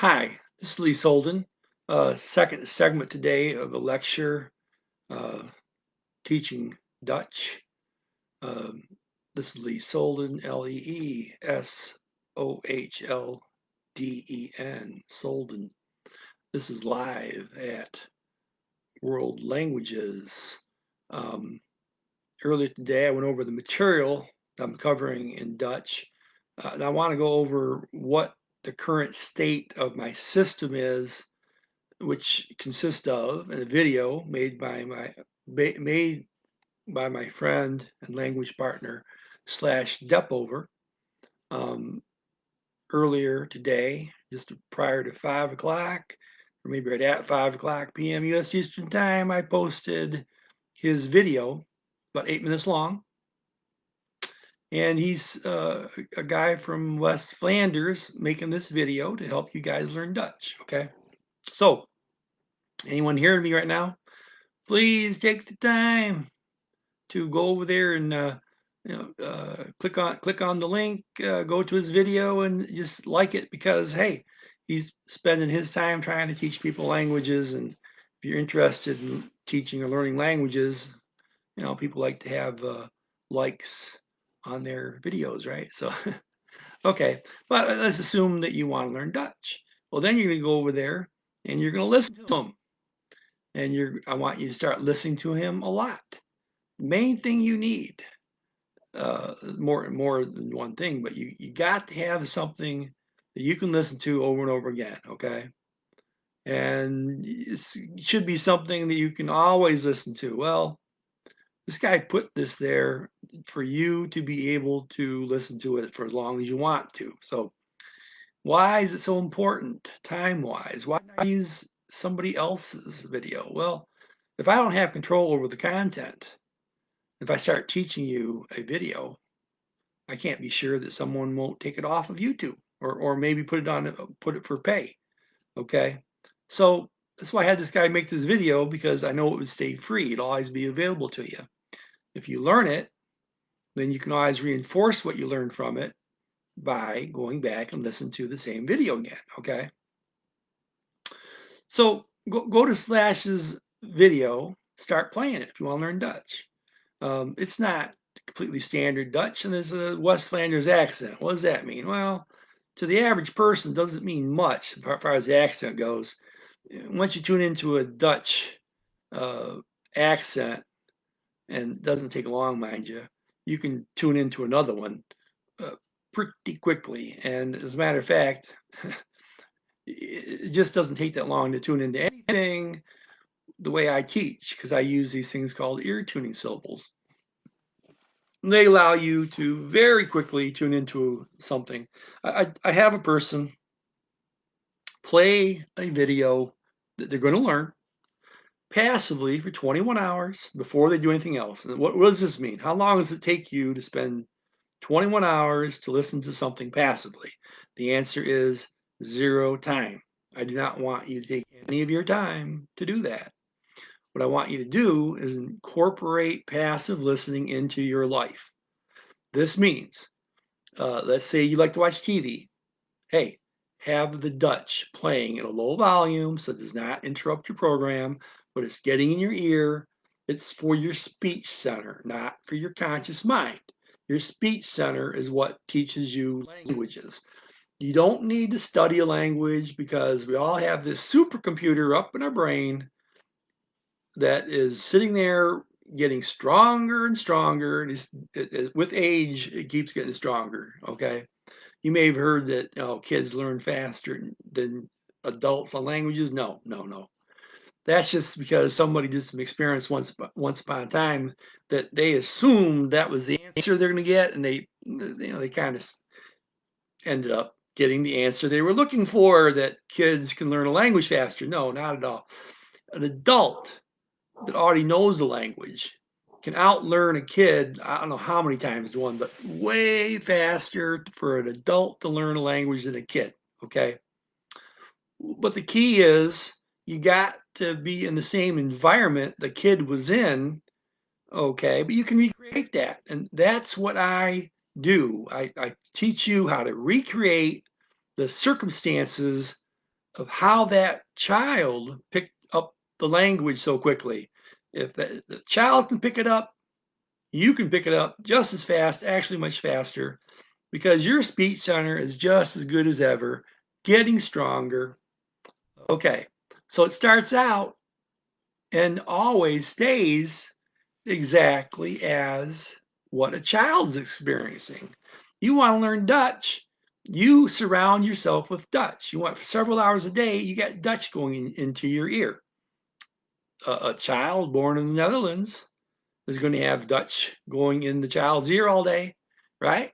Hi, this is Lee Solden. Second segment today of a lecture uh, teaching Dutch. Um, this is Lee Solden, Leesohlden, Solden. This is live at World Languages. Um, Earlier today, I went over the material I'm covering in Dutch, and I want to go over what the current state of my system is, which consists of a video made by my friend and language partner Slash Depover um, earlier today, just prior to 5 o'clock, or maybe right at 5 o'clock p.m. U.S. Eastern Time. I posted his video, about 8 minutes long, and he's a guy from West Flanders making this video to help you guys learn Dutch. Okay, so anyone hearing me right now? Please take the time to go over there and click on the link, go to his video, and just like it because hey, he's spending his time trying to teach people languages, and if you're interested in teaching or learning languages, people like to have likes on their videos, right? So okay, but let's assume that you want to learn Dutch. Well, then you're going to go over there and you're going to listen to him, and I want you to start listening to him a lot. Main thing you need, more than one thing, but you got to have something that you can listen to over and over again. Okay, and it should be something that you can always listen to. Well, this guy put this there for you to be able to listen to it for as long as you want to. So why is it so important time wise? Why not use somebody else's video? Well, if I don't have control over the content, if I start teaching you a video, I can't be sure that someone won't take it off of YouTube, or maybe put it for pay. Okay, so that's why I had this guy make this video, because I know it would stay free. It'll always be available to you. If you learn it, then you can always reinforce what you learned from it by going back and listen to the same video again. Okay, so go to Slash's video, start playing it if you want to learn Dutch. It's not completely standard Dutch, and there's a West Flanders accent. What does that mean? Well, to the average person, doesn't mean much as far as the accent goes. Once you tune into a Dutch uh, accent, and it doesn't take long, mind you, you can tune into another one uh, pretty quickly. And as a matter of fact, it just doesn't take that long to tune into anything the way I teach, because I use these things called ear tuning syllables. They allow you to very quickly tune into something. I have a person play a video that they're going to learn passively for 21 hours before they do anything else. And what does this mean? How long does it take you to spend 21 hours to listen to something passively? The answer is 0 time. I do not want you to take any of your time to do that. What I want you to do is incorporate passive listening into your life. This means, let's say you like to watch TV. Hey, have the Dutch playing at a low volume so it does not interrupt your program, but it's getting in your ear. It's for your speech center, not for your conscious mind. Your speech center is what teaches you languages. You don't need to study a language, because we all have this supercomputer up in our brain that is sitting there getting stronger and stronger. And with age, it keeps getting stronger. Okay. You may have heard that kids learn faster than adults on languages. No, no, no. That's just because somebody did some experience once upon a time that they assumed that was the answer they're going to get, and they kind of ended up getting the answer they were looking for. That kids can learn a language faster. No, not at all. An adult that already knows the language can outlearn a kid, I don't know how many times to one, but way faster for an adult to learn a language than a kid. Okay. But the key is you got to be in the same environment the kid was in. Okay. But you can recreate that. And that's what I do. I teach you how to recreate the circumstances of how that child picked up the language so quickly. If the child can pick it up, you can pick it up just as fast, actually much faster, because your speech center is just as good as ever, getting stronger. Okay, so it starts out and always stays exactly as what a child's experiencing. You want to learn Dutch, you surround yourself with Dutch. You want several hours a day, you got Dutch going into your ear. A child born in the Netherlands is going to have Dutch going in the child's ear all day, right?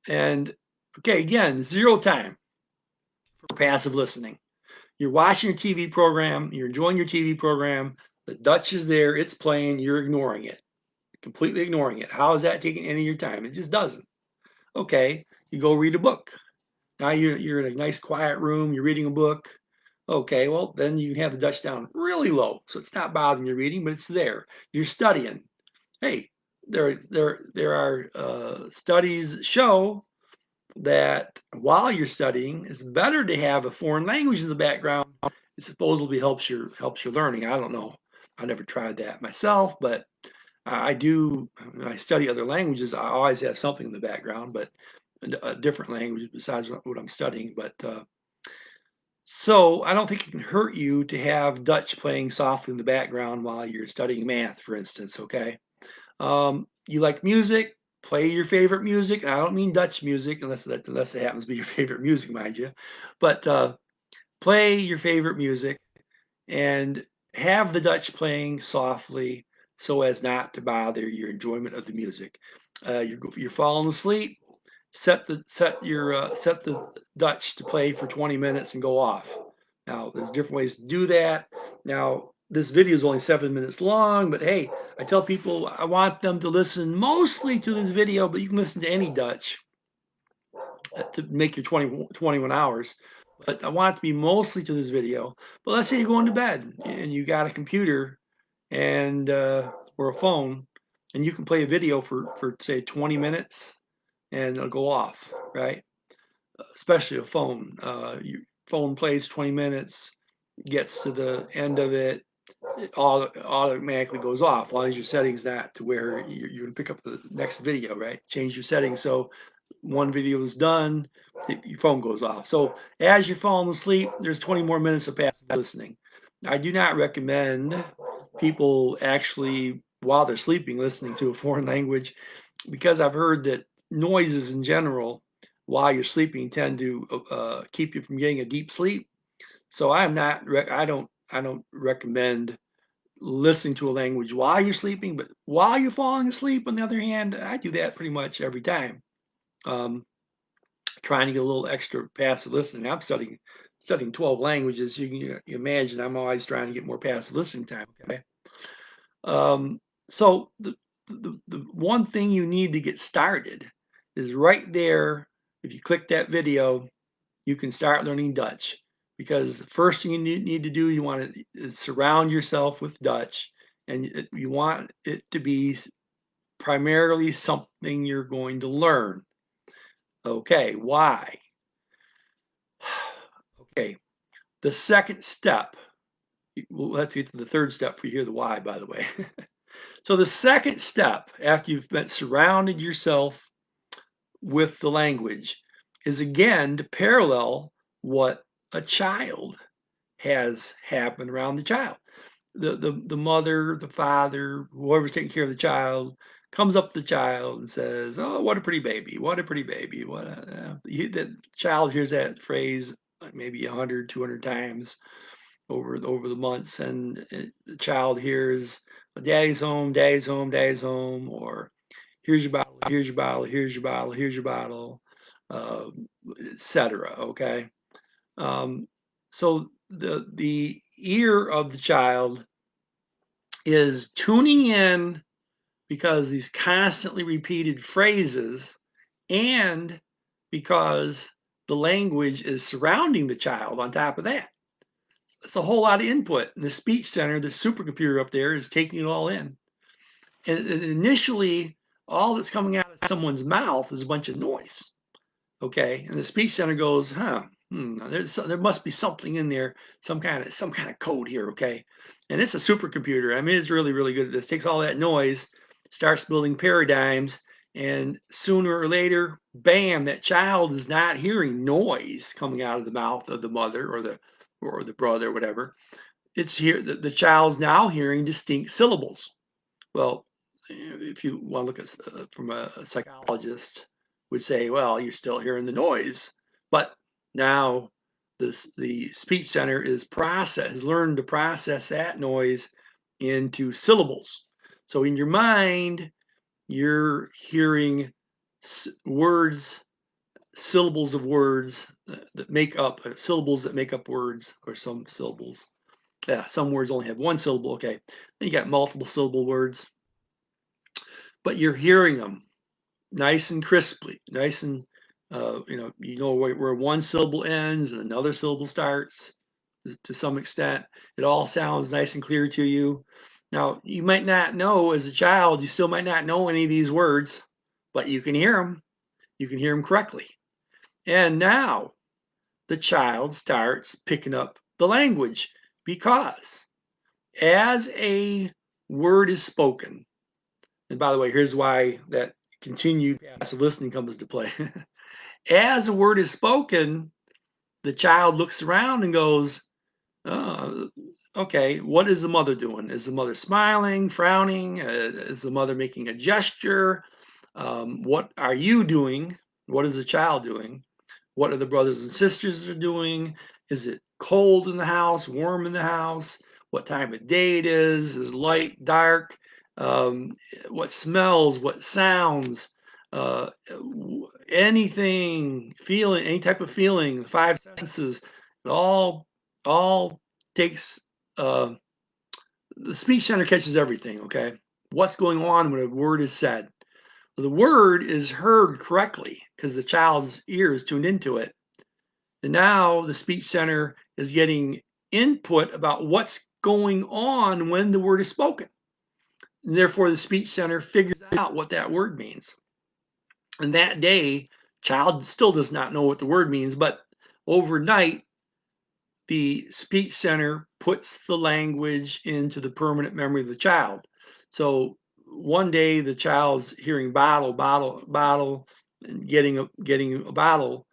And okay, again, zero time for passive listening. You're watching your TV program, you're enjoying your TV program, the Dutch is there, it's playing, you're ignoring it, completely ignoring it. How is that taking any of your time? It just doesn't. Okay, you go read a book. Now you're in a nice quiet room, you're reading a book. Okay, well, then you can have the Dutch down really low. So it's not bothering your reading, but it's there. You're studying. Hey, there are studies that show that while you're studying, it's better to have a foreign language in the background. It supposedly helps your learning. I don't know. I never tried that myself, but I do. When I study other languages, I always have something in the background, but a different language besides what I'm studying. But so I don't think it can hurt you to have Dutch playing softly in the background while you're studying math, for instance. Okay. You like music, play your favorite music. And I don't mean Dutch music, unless it happens to be your favorite music, mind you. But play your favorite music and have the Dutch playing softly so as not to bother your enjoyment of the music. You're falling asleep. Set the Dutch to play for 20 minutes and go off. Now, there's different ways to do that. Now, this video is only 7 minutes long, but hey, I tell people I want them to listen mostly to this video, but you can listen to any Dutch to make your 21 hours. But I want it to be mostly to this video. But let's say you're going to bed and you got a computer and or a phone, and you can play a video for say 20 minutes and it'll go off, right? Especially a phone. Your phone plays 20 minutes, gets to the end of it, it automatically goes off. As long as your settings not to where you're going to pick up the next video, right? Change your settings so one video is done, your phone goes off. So as you're falling asleep, there's 20 more minutes of passive listening. I do not recommend people actually, while they're sleeping, listening to a foreign language because I've heard that noises in general while you're sleeping tend to keep you from getting a deep sleep. So I don't recommend listening to a language while you're sleeping, but while you're falling asleep, on the other hand, I do that pretty much every time. Um, Trying to get a little extra passive listening. I'm studying 12 languages. You imagine I'm always trying to get more passive listening time. Okay. So the one thing you need to get started is right there. If you click that video, you can start learning Dutch because the first thing you need to do, you want to surround yourself with Dutch, and you want it to be primarily something you're going to learn. Okay, why? Okay, the second step, we'll have to get to the third step for you hear the why, by the way. So the second step after you've been surrounded yourself with the language is again to parallel what a child has happened around the child. The mother, the father, whoever's taking care of the child comes up to the child and says, "Oh, what a pretty baby! What a pretty baby!" The child hears that phrase maybe 100, 200 times over the months, and the child hears, "Daddy's home, Daddy's home, Daddy's home," or "Here's your bottle, here's your bottle, here's your bottle, here's your bottle," uh, etc. Okay, so the ear of the child is tuning in because these constantly repeated phrases and because the language is surrounding the child on top of that. It's a whole lot of input. And the speech center, the supercomputer up there, is taking it all in. And initially, all that's coming out of someone's mouth is a bunch of noise. Okay. And the speech center goes, huh, There must be something in there, some kind of code here, okay? And it's a supercomputer. I mean, it's really, really good at this. Takes all that noise, starts building paradigms, and sooner or later, bam, that child is not hearing noise coming out of the mouth of the mother or the brother or whatever. It's here the child's now hearing distinct syllables. Well, if you want to look at from a psychologist, would say, well, you're still hearing the noise, but now the speech center has learned to process that noise into syllables. So in your mind, you're hearing words, syllables of words that make up syllables that make up words, or some syllables. Yeah, some words only have one syllable. Okay, then you got multiple syllable words, but you're hearing them nice and crisply, nice and where one syllable ends and another syllable starts to some extent. It all sounds nice and clear to you. Now, you might not know as a child, you still might not know any of these words, but you can hear them. You can hear them correctly. And now the child starts picking up the language because as a word is spoken, and by the way, here's why that continued passive listening comes into play. As a word is spoken, the child looks around and goes, oh, okay, what is the mother doing? Is the mother smiling, frowning? Is the mother making a gesture? What are you doing? What is the child doing? What are the brothers and sisters are doing? Is it cold in the house, warm in the house? What time of day it is light, dark? What smells, what sounds, uh, anything, feeling, any type of feeling, the five senses, it all takes, the speech center catches everything, okay? What's going on when a word is said? The word is heard correctly because the child's ear is tuned into it. And now the speech center is getting input about what's going on when the word is spoken. And therefore, the speech center figures out what that word means. And that day, child still does not know what the word means, but overnight, the speech center puts the language into the permanent memory of the child. So one day the child's hearing bottle, bottle, bottle, and getting a bottle.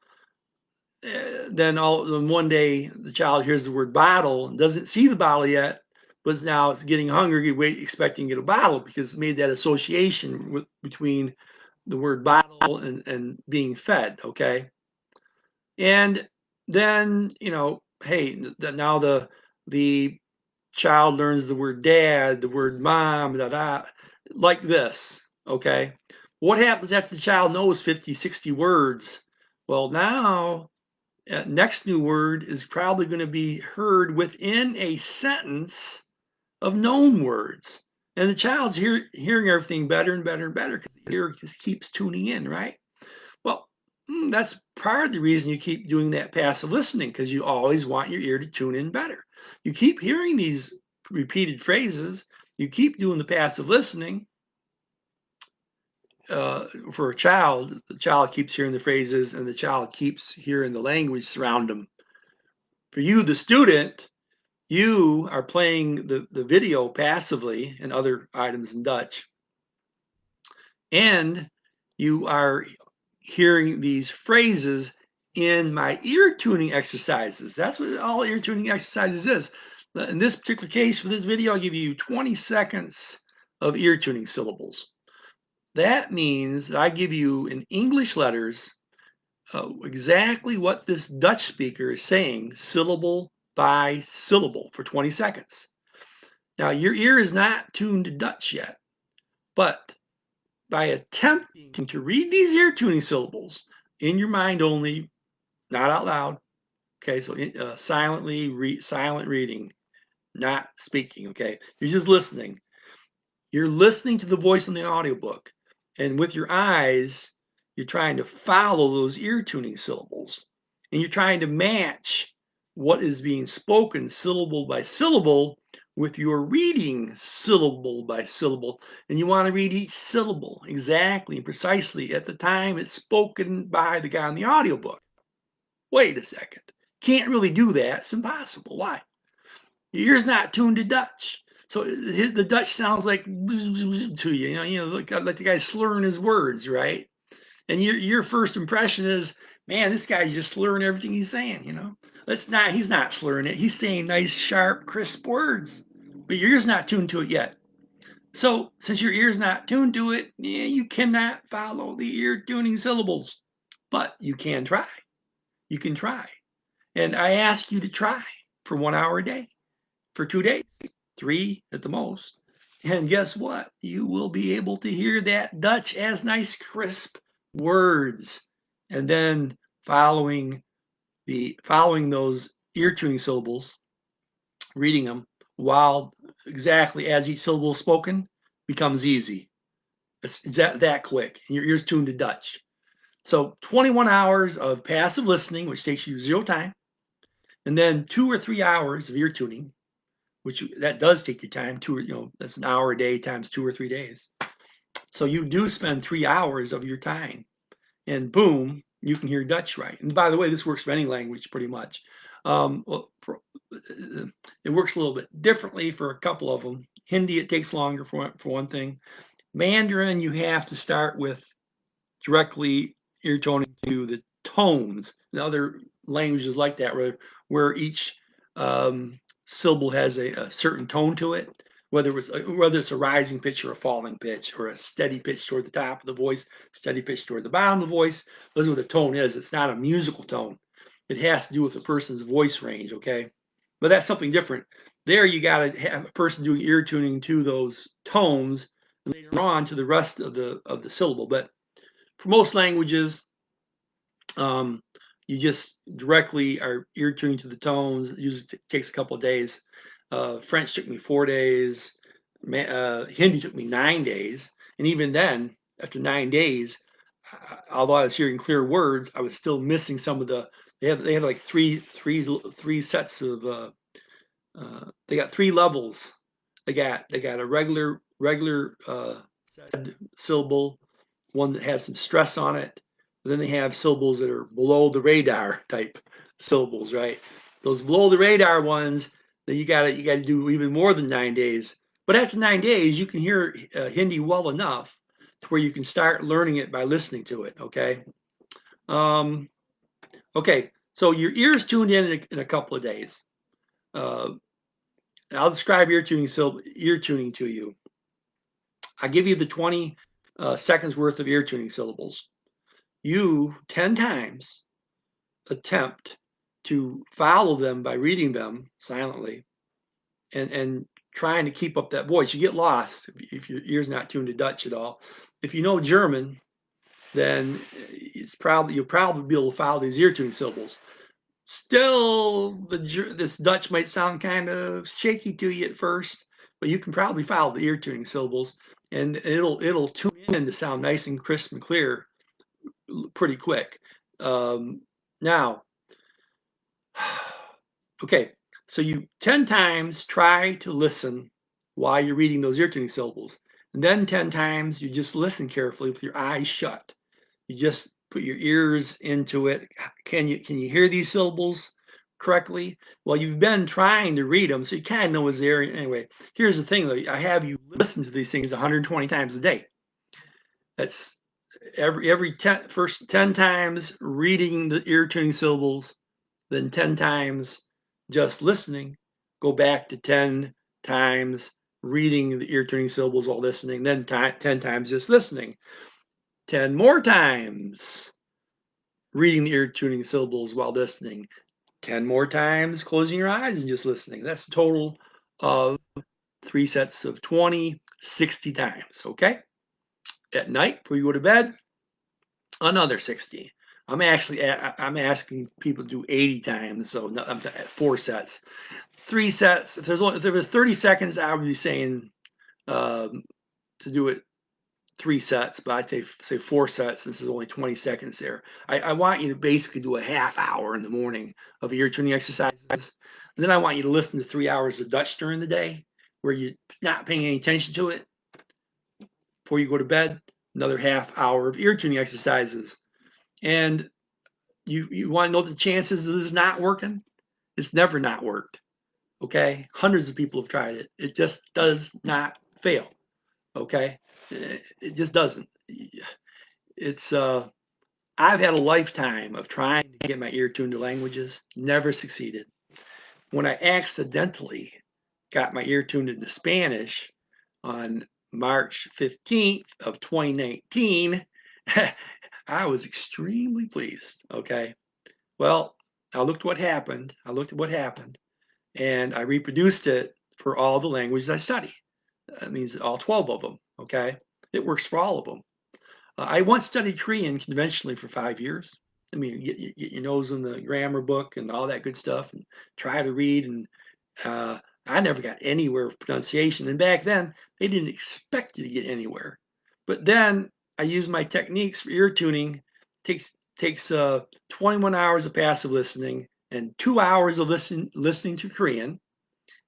Then one day the child hears the word bottle and doesn't see the bottle yet, but now it's getting hungry, expecting to get a bottle because it made that association between the word bottle and being fed. Okay, and then hey, now the child learns the word dad, the word mom, like this. Okay, what happens after the child knows 50, 60 words? Well, now next new word is probably going to be heard within a sentence of known words. And the child's hearing everything better and better and better because the ear just keeps tuning in, right? Well, that's part of the reason you keep doing that passive listening, because you always want your ear to tune in better. You keep hearing these repeated phrases, you keep doing the passive listening. For a child, the child keeps hearing the phrases and the child keeps hearing the language surround them. For you, the student, you are playing the video passively and other items in Dutch, and you are hearing these phrases in my ear tuning exercises. That's what all ear tuning exercises is. In this particular case, for this video, I'll give you 20 seconds of ear tuning syllables. That means that I give you in English letters exactly what this Dutch speaker is saying, syllable by syllable, for 20 seconds. Now, your ear is not tuned to Dutch yet, but by attempting to read these ear tuning syllables in your mind only, not out loud, okay, so silent reading, not speaking, okay, you're just listening. You're listening to the voice in the audiobook, and with your eyes, you're trying to follow those ear tuning syllables, and you're trying to match what is being spoken syllable by syllable with your reading syllable by syllable. And you want to read each syllable exactly and precisely at the time it's spoken by the guy in the audiobook. Wait a second. Can't really do that. It's impossible. Why? Your ear's not tuned to Dutch. So the Dutch sounds like to you, like the guy slurring his words, right? And your first impression is, man, this guy's just slurring everything he's saying. He's not slurring it. He's saying nice, sharp, crisp words, but your ear's not tuned to it yet. So since your ear's not tuned to it, you cannot follow the ear tuning syllables, but you can try. You can try. And I ask you to try for 1 hour a day, for 2 days, 3 at the most. And guess what? You will be able to hear that Dutch as nice, crisp words. And then following those ear tuning syllables, reading them while exactly as each syllable is spoken becomes easy. It's that quick. And your ear's tuned to Dutch. So 21 hours of passive listening, which takes you 0 time, and then 2 or 3 hours of ear tuning, which that does take your time. That's an hour a day times 2 or 3 days. So you do spend 3 hours of your time, and boom, you can hear Dutch right. And by the way, this works for any language pretty much. It works a little bit differently for a couple of them. Hindi, it takes longer for one thing. Mandarin, you have to start with directly ear toning to the tones. And other languages like that, where each syllable has a certain tone to it, whether it's a rising pitch or a falling pitch, or a steady pitch toward the top of the voice, steady pitch toward the bottom of the voice. Those are what a tone is. It's not a musical tone. It has to do with the person's voice range, okay? But that's something different. There, you got to have a person doing ear tuning to those tones, and later on to the rest of the syllable. But for most languages, you just directly are ear tuning to the tones. It usually takes a couple of days. French took me 4 days. Hindi took me 9 days. And even then, after 9 days, although I was hearing clear words, I was still missing some of the. They have like three sets of. They got 3 levels. They got a regular syllable, one that has some stress on it. But then they have syllables that are below the radar type syllables, right? Those below the radar ones, then you got to do even more than 9 days. But after 9 days, you can hear Hindi well enough to where you can start learning it by listening to it. Okay. Okay. So your ears tuned in a couple of days. I'll describe ear tuning to you. I give you the 20 seconds worth of ear tuning syllables. You 10 times attempt to follow them by reading them silently and trying to keep up that voice. You get lost if your ear's not tuned to Dutch at all. If you know German, then you'll probably be able to follow these ear tuning syllables. Still, this Dutch might sound kind of shaky to you at first, but you can probably follow the ear tuning syllables, and it'll tune in to sound nice and crisp and clear pretty quick. Now, okay, so you 10 times try to listen while you're reading those ear tuning syllables, and then 10 times you just listen carefully with your eyes shut. You just put your ears into it. Can you hear these syllables correctly? Well, you've been trying to read them, so you kind of know what's there. Anyway, here's the thing, though. I have you listen to these things 120 times a day. That's first 10 times reading the ear tuning syllables, then 10 times just listening. Go back to 10 times reading the ear tuning syllables while listening, then 10 times just listening. 10 more times reading the ear tuning syllables while listening. 10 more times closing your eyes and just listening. That's a total of 3 sets of 20, 60 times. Okay. At night before you go to bed, another 60. I'm asking people to do 80 times, so I'm at 4 sets. 3 sets. If there was 30 seconds, I would be saying to do it 3 sets, but I'd say 4 sets. This is only 20 seconds there. I want you to basically do a half hour in the morning of ear tuning exercises. And then I want you to listen to 3 hours of Dutch during the day where you're not paying any attention to it. Before you go to bed, another half hour of ear tuning exercises. And You want to know the chances of this not working? It's never not worked. Okay, hundreds of people have tried it. It just does not fail. Okay, it just doesn't. It's I've had a lifetime of trying to get my ear tuned to languages, never succeeded. When I accidentally got my ear tuned into Spanish on March 15th of 2019, I was extremely pleased. Okay. Well, I looked what happened. I looked at what happened and I reproduced it for all the languages I study. That means all 12 of them. Okay. It works for all of them. I once studied Korean conventionally for 5 years. I mean, get your nose in the grammar book and all that good stuff and try to read. And I never got anywhere with pronunciation. And back then, they didn't expect you to get anywhere. But then I used my techniques for ear tuning. Takes 21 hours of passive listening and 2 hours of listening to Korean,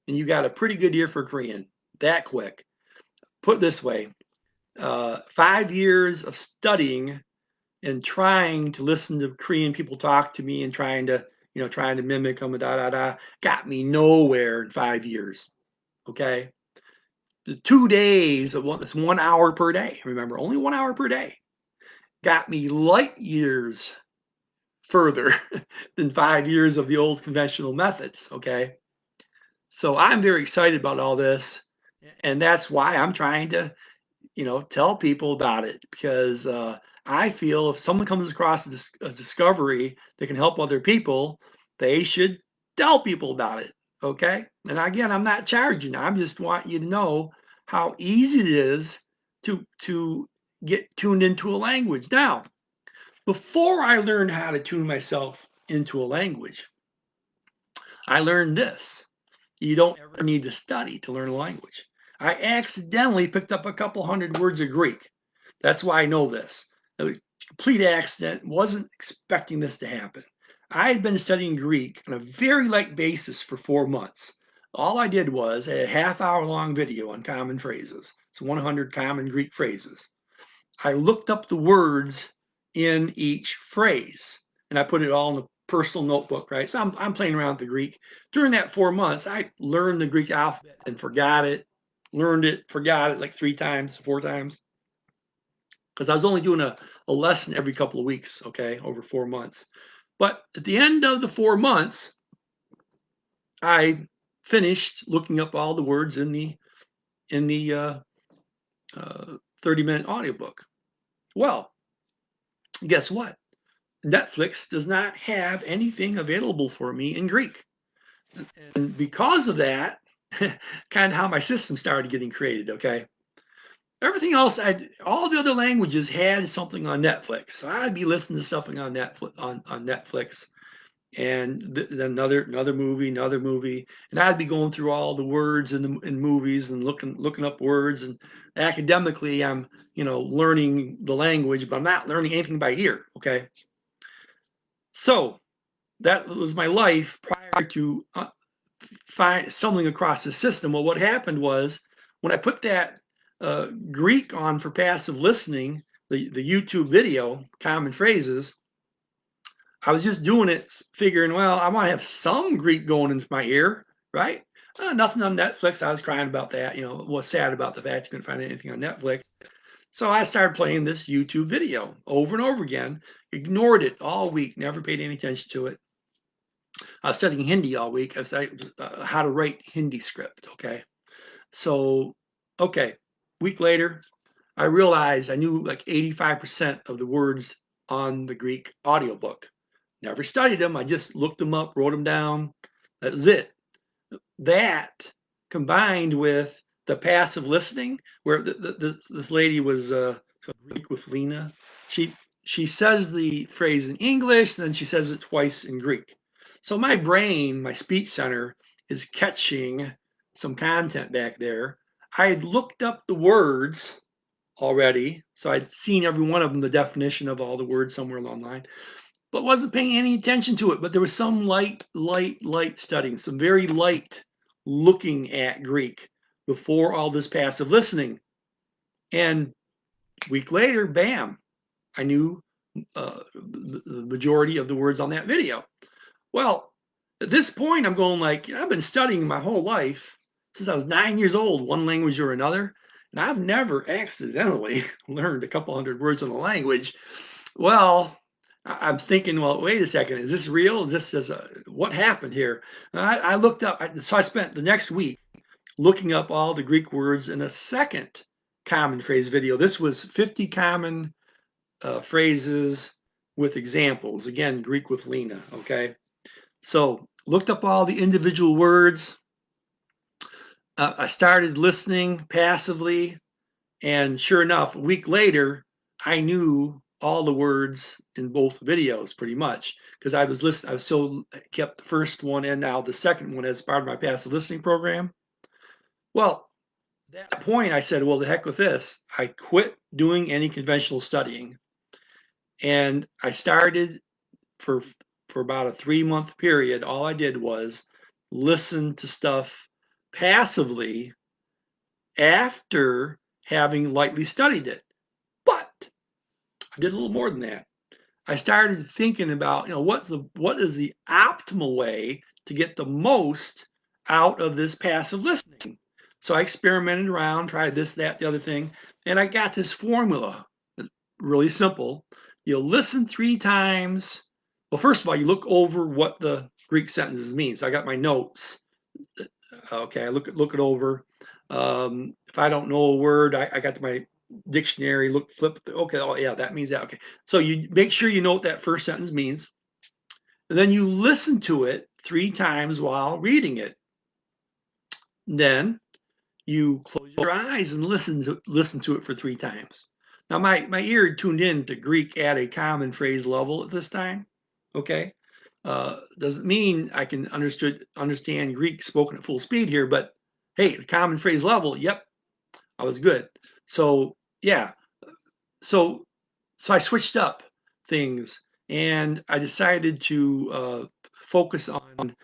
and you got a pretty good ear for Korean that quick. Put it this way, 5 years of studying and trying to listen to Korean people talk to me and trying to mimic them, got me nowhere in 5 years. Okay, the 2 days of it's 1 hour per day. Remember, only 1 hour per day got me light years further than 5 years of the old conventional methods. Okay, so I'm very excited about all this, and that's why I'm trying to tell people about it because I feel if someone comes across a discovery that can help other people, they should tell people about it. Okay. And again, I'm not charging. I just want you to know how easy it is to get tuned into a language. Now, before I learned how to tune myself into a language, I learned this. You don't ever need to study to learn a language. I accidentally picked up a couple hundred words of Greek. That's why I know this. A complete accident. Wasn't expecting this to happen. I had been studying Greek on a very light basis for 4 months. All I did was a half-hour long video on common phrases. It's 100 common Greek phrases. I looked up the words in each phrase and I put it all in a personal notebook, right? So I'm playing around with the Greek. During that 4 months, I learned the Greek alphabet and forgot it, learned it, forgot it like 3 times, 4 times. Because I was only doing a lesson every couple of weeks, okay, over 4 months. But at the end of the 4 months, I finished looking up all the words in the 30-minute audiobook. Well, guess what? Netflix does not have anything available for me in Greek. And because of that, kind of how my system started getting created, okay? Everything else, all the other languages had something on Netflix. So I'd be listening to something on Netflix and then another movie, and I'd be going through all the words in movies and looking up words, and academically I'm learning the language, but I'm not learning anything by ear, okay? So that was my life prior to stumbling across the system. Well, what happened was when I put that Greek on for passive listening, the YouTube video, common phrases, I was just doing it figuring, well, I want to have some Greek going into my ear, right? Nothing on Netflix. I was crying about that, was sad about the fact you couldn't find anything on Netflix. So I started playing this YouTube video over and over again, ignored it all week, never paid any attention to it. I was studying Hindi all week. I was studying how to write Hindi script. Okay. So, okay. Week later, I realized I knew like 85% of the words on the Greek audiobook. Never studied them. I just looked them up, wrote them down. That was it. That combined with the passive listening, where this lady was Greek with Lena. She says the phrase in English, then she says it twice in Greek. So my brain, my speech center, is catching some content back there. I had looked up the words already, so I'd seen every one of them, the definition of all the words somewhere along the line, but wasn't paying any attention to it. But there was some light studying, some very light looking at Greek before all this passive listening. And a week later, bam, I knew the majority of the words on that video. Well, at this point, I'm going like, I've been studying my whole life since I was 9 years old, one language or another, and I've never accidentally learned a couple hundred words in a language. Well, I'm thinking, well, wait a second, is this real? Is this just what happened here? And I looked up, so I spent the next week looking up all the Greek words in a second common phrase video. This was 50 common phrases with examples. Again, Greek with Lena, okay? So looked up all the individual words. I started listening passively, and sure enough, a week later, I knew all the words in both videos pretty much because I was listening. I still kept the first one and now the second one as part of my passive listening program. Well, at that point, I said, well, the heck with this. I quit doing any conventional studying, and I started for about a 3-month period. All I did was listen to stuff passively after having lightly studied it. But I did a little more than that. I started thinking about, what is the optimal way to get the most out of this passive listening. So I experimented around, tried this, that, the other thing, and I got this formula. Really simple. You listen 3 times. Well, first of all, you look over what the Greek sentences mean. So I got my notes. Okay, I look it over. If I don't know a word, I got my dictionary, flip. Okay, oh yeah, that means that. Okay, so you make sure you know what that first sentence means, and then you listen to it 3 times while reading it. Then you close your eyes and listen to it for 3 times. Now my ear tuned in to Greek at a common phrase level at this time. Okay, doesn't mean I can understand Greek spoken at full speed here, but hey, the common phrase level, yep, I was good. So yeah, so I switched up things and I decided to focus on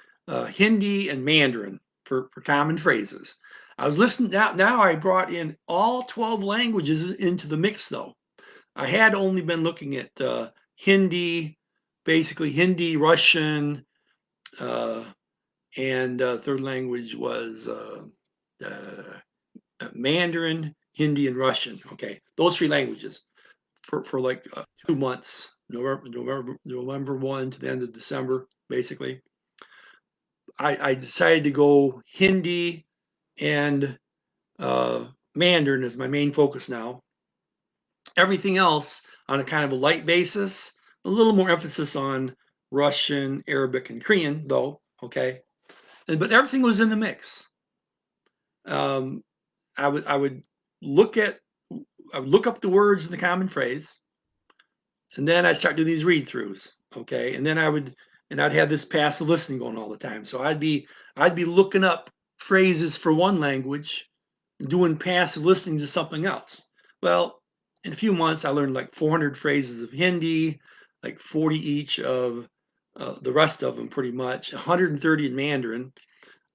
Hindi and Mandarin for common phrases. I was listening now. I brought in all 12 languages into the mix, though. I had only been looking at Hindi, basically Hindi, Russian, uh, and third language was Mandarin, Hindi, and Russian. Okay, those 3 languages for like 2 months, November 1 to the end of December, basically. I decided to go Hindi and Mandarin as my main focus now. Everything else on a kind of a light basis, a little more emphasis on Russian, Arabic, and Korean, though. Okay, but everything was in the mix. I would look up the words in the common phrase, and then I'd start doing these read throughs. Okay, and then I'd have this passive listening going all the time. So I'd be looking up phrases for one language, doing passive listening to something else. Well, in a few months, I learned like 400 phrases of Hindi, like 40 each of the rest of them, pretty much 130 in Mandarin,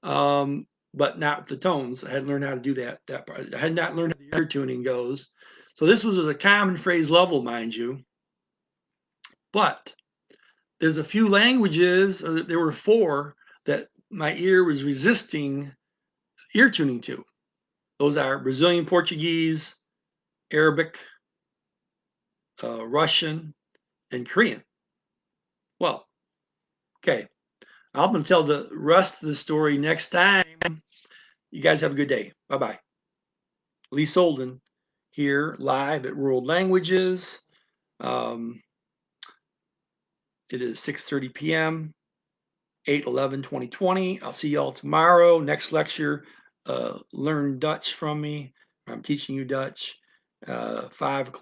but not with the tones. I hadn't learned how to do that part. I had not learned how the ear tuning goes. So this was at a common phrase level, mind you. But there's a few languages, there were 4 that my ear was resisting ear tuning to. Those are Brazilian Portuguese, Arabic, Russian, and Korean. Well, okay. I'm going to tell the rest of the story next time. You guys have a good day. Bye-bye. Lee Solden here live at World Languages. It is 6:30 p.m., 8/11/2020. I'll see y'all tomorrow. Next lecture, learn Dutch from me. I'm teaching you Dutch. 5 o'clock.